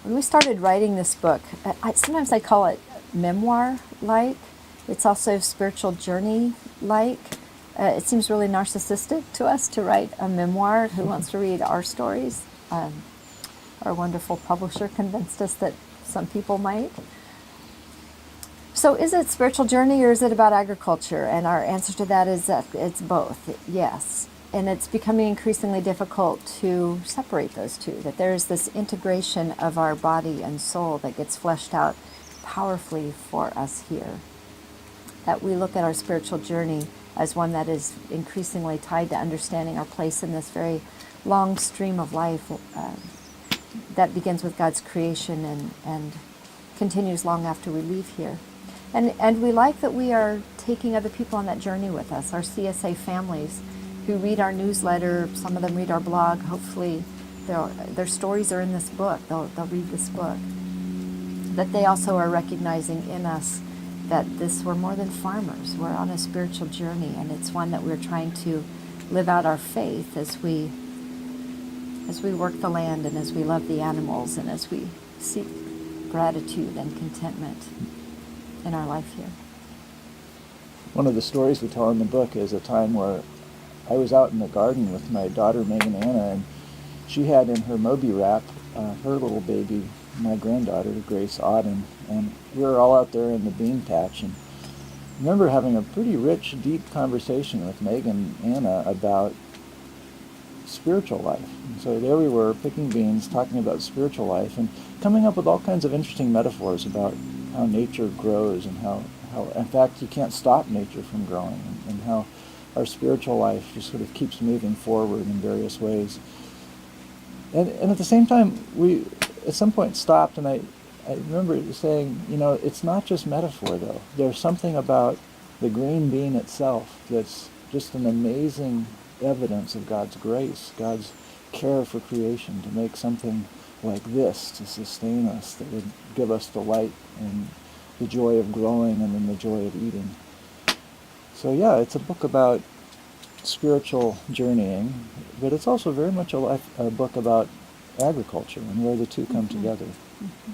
when we started writing this book, sometimes I call it memoir-like. It's also spiritual journey-like. It seems really narcissistic to us to write a memoir. Who wants to read our stories? Our wonderful publisher convinced us that some people might. So is it spiritual journey or is it about agriculture? And our answer to that is that it's both, yes. And it's becoming increasingly difficult to separate those two, that there's this integration of our body and soul that gets fleshed out powerfully for us here. That we look at our spiritual journey as one that is increasingly tied to understanding our place in this very long stream of life that begins with God's creation and continues long after we leave here. And we like that we are taking other people on that journey with us, our CSA families who read our newsletter. Some of them read our blog. Hopefully their stories are in this book. They'll read this book. That they also are recognizing in us that we're more than farmers. We're on a spiritual journey, and it's one that we're trying to live out our faith as we work the land and as we love the animals and as we seek gratitude and contentment in our life here. One of the stories we tell in the book is a time where I was out in the garden with my daughter Megan Anna, and she had in her Moby wrap her little baby, my granddaughter Grace Auden, and we were all out there in the bean patch, and I remember having a pretty rich, deep conversation with Megan Anna about spiritual life. And so there we were picking beans, talking about spiritual life, and coming up with all kinds of interesting metaphors about how nature grows and how in fact you can't stop nature from growing, and how our spiritual life just sort of keeps moving forward in various ways. And at the same time, we at some point stopped, and I remember saying, it's not just metaphor though. There's something about the green bean itself that's just an amazing evidence of God's grace, God's care for creation to make something like this to sustain us, that would give us delight and the joy of growing and then the joy of eating. So yeah, it's a book about spiritual journeying, but it's also very much a book about agriculture and where the two come together. Mm-hmm.